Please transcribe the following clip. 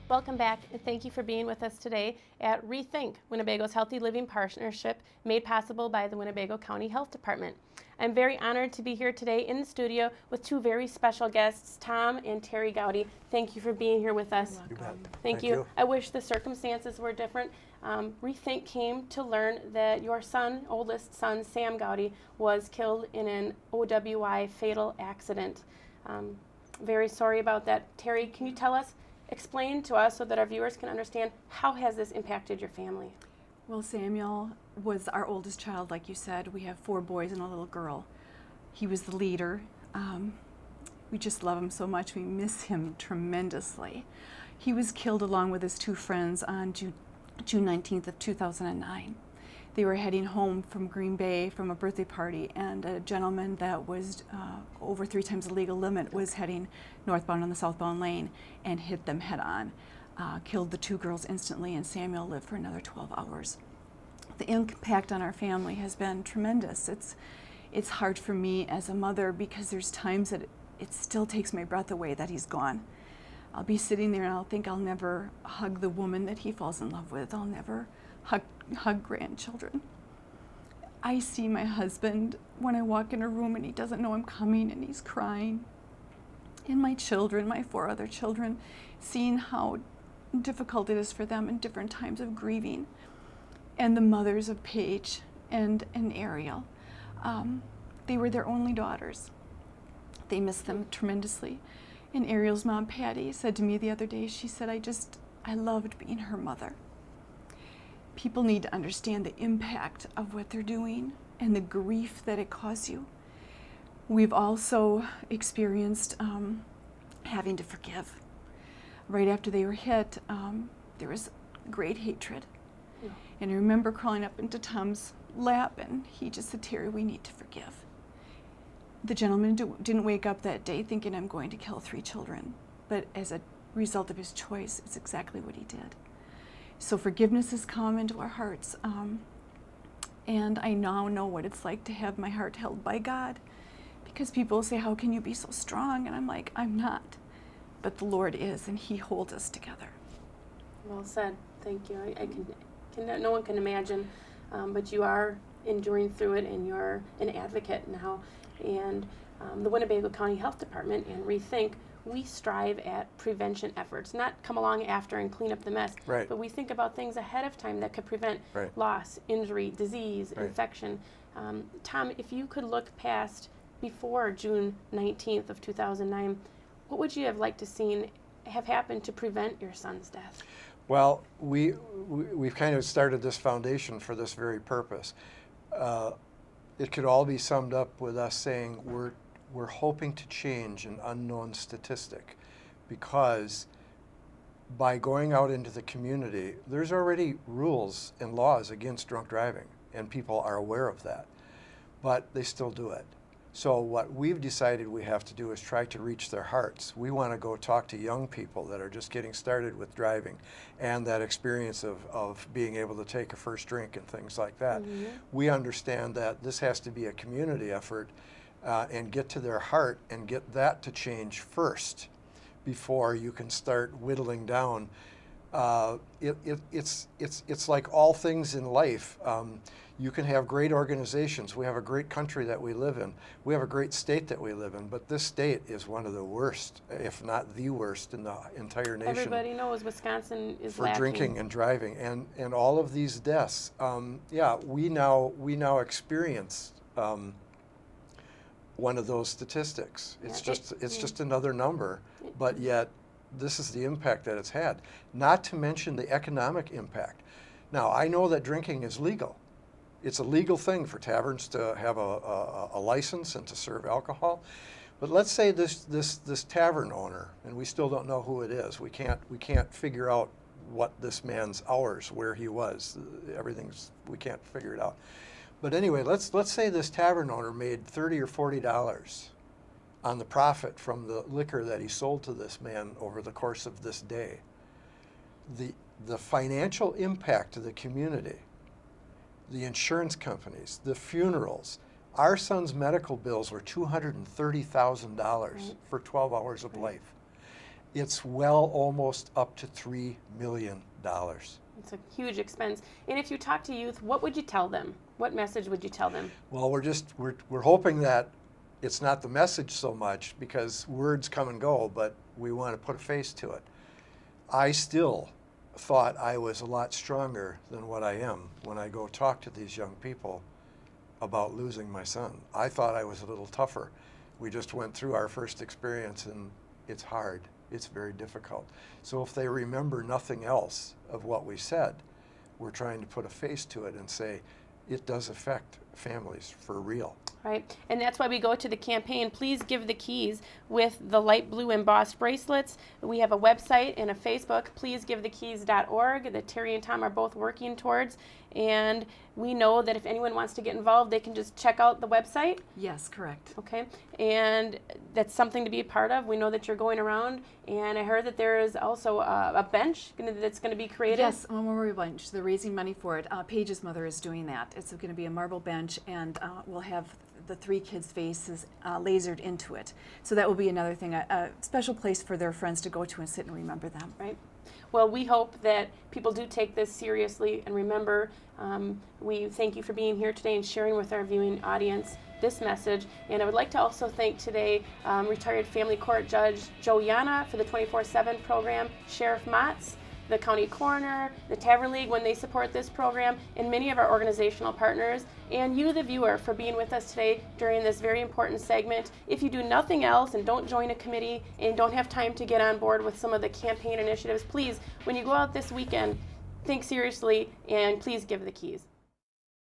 Welcome back, and thank you for being with us today at Rethink, Winnebago's Healthy Living Partnership, made possible by the Winnebago County Health Department. I'm very honored to be here today in the studio with two very special guests, Tom and Terry Goudy. Thank you for being here with us. You bet. Thank you. I wish the circumstances were different. Rethink came to learn that your son, oldest son, Sam Goudy, was killed in an OWI fatal accident. Very sorry about that. Terry, can you explain to us so that our viewers can understand how has this impacted your family? Well, Samuel was our oldest child, like you said. We have 4 boys and a little girl. He was the leader. We just love him so much. We miss him tremendously. He was killed along with his 2 friends on June 19th of 2009. They were heading home from Green Bay from a birthday party, and a gentleman that was over 3 times the legal limit was heading northbound on the southbound lane and hit them head on. Killed the 2 girls instantly, and Samuel lived for another 12 hours. The impact on our family has been tremendous. It's hard for me as a mother because there's times that it still takes my breath away that he's gone. I'll be sitting there and I'll think I'll never hug the woman that he falls in love with. I'll never hug grandchildren. I see my husband when I walk in a room and he doesn't know I'm coming and he's crying. And my children, my 4 other children, seeing how difficult it is for them in different times of grieving. And the mothers of Paige and Ariel, they were their only daughters. They missed them tremendously. And Ariel's mom, Patty, said to me the other day, she said, I loved being her mother. People need to understand the impact of what they're doing and the grief that it causes you. We've also experienced having to forgive. Right after they were hit, there was great hatred. Yeah. And I remember crawling up into Tom's lap, and he just said, Terry, we need to forgive. The gentleman didn't wake up that day thinking I'm going to kill 3 children, but as a result of his choice, it's exactly what he did. So forgiveness has come into our hearts, and I now know what it's like to have my heart held by God, because people say, how can you be so strong? And I'm like, I'm not, but the Lord is, and He holds us together. Well said. Thank you. No one can imagine, but you are enduring through it, and you're an advocate now. And the Winnebago County Health Department and Rethink, we strive at prevention efforts, not come along after and clean up the mess, right. But we think about things ahead of time that could prevent right. loss, injury, disease, right. infection. Tom, if you could look past before June 19th of 2009, what would you have liked to have happened to prevent your son's death? Well, we've kind of started this foundation for this very purpose. It could all be summed up with us saying we're hoping to change an unknown statistic, because by going out into the community, there's already rules and laws against drunk driving, and people are aware of that, but they still do it. So what we've decided we have to do is try to reach their hearts. We want to go talk to young people that are just getting started with driving and that experience of being able to take a first drink and things like that. Mm-hmm. We understand that this has to be a community effort and get to their heart and get that to change first before you can start whittling down. It's like all things in life. You can have great organizations. We have a great country that we live in. We have a great state that we live in, but this state is one of the worst, if not the worst, in the entire nation. Everybody knows Wisconsin is for lacking. Drinking and driving, and all of these deaths. We now experience one of those statistics. It's just another number, but yet this is the impact that it's had. Not to mention the economic impact. Now, I know that drinking is legal. It's a legal thing for taverns to have a license and to serve alcohol. But let's say this tavern owner, and we still don't know who it is. We can't figure out what this man's hours, where he was. We can't figure it out. But anyway, let's say this tavern owner made $30 or $40 on the profit from the liquor that he sold to this man over the course of this day. The financial impact to the community, the insurance companies, the funerals. Our son's medical bills were $230,000 for 12 hours of life. It's well almost up to $3 million. It's a huge expense. And if you talk to youth, what would you tell them? What message would you tell them? Well, we're hoping that it's not the message so much, because words come and go, but we want to put a face to it. I still thought I was a lot stronger than what I am when I go talk to these young people about losing my son. I thought I was a little tougher. We just went through our first experience, and it's hard. It's very difficult. So if they remember nothing else of what we said, we're trying to put a face to it and say, it does affect families for real. Right, and that's why we go to the campaign, Please Give the Keys, with the light blue embossed bracelets. We have a website and a Facebook, pleasegivethekeys.org, that Terry and Tom are both working towards. And we know that if anyone wants to get involved, they can just check out the website. Yes, correct. Okay, and that's something to be a part of. We know that you're going around, and I heard that there is also a bench that's going to be created. Yes, a memorial bench. They're raising money for it. Paige's mother is doing that. It's going to be a marble bench, and we'll have the three kids' faces lasered into it. So that will be another thing, a special place for their friends to go to and sit and remember them. Right. Well, we hope that people do take this seriously and remember. We thank you for being here today and sharing with our viewing audience this message. And I would like to also thank today retired family court judge Joe Yana for the 24/7 program, Sheriff Motz, the county coroner, the Tavern League when they support this program, and many of our organizational partners, and you, the viewer, for being with us today during this very important segment. If you do nothing else and don't join a committee and don't have time to get on board with some of the campaign initiatives, please, when you go out this weekend, think seriously and please give the keys.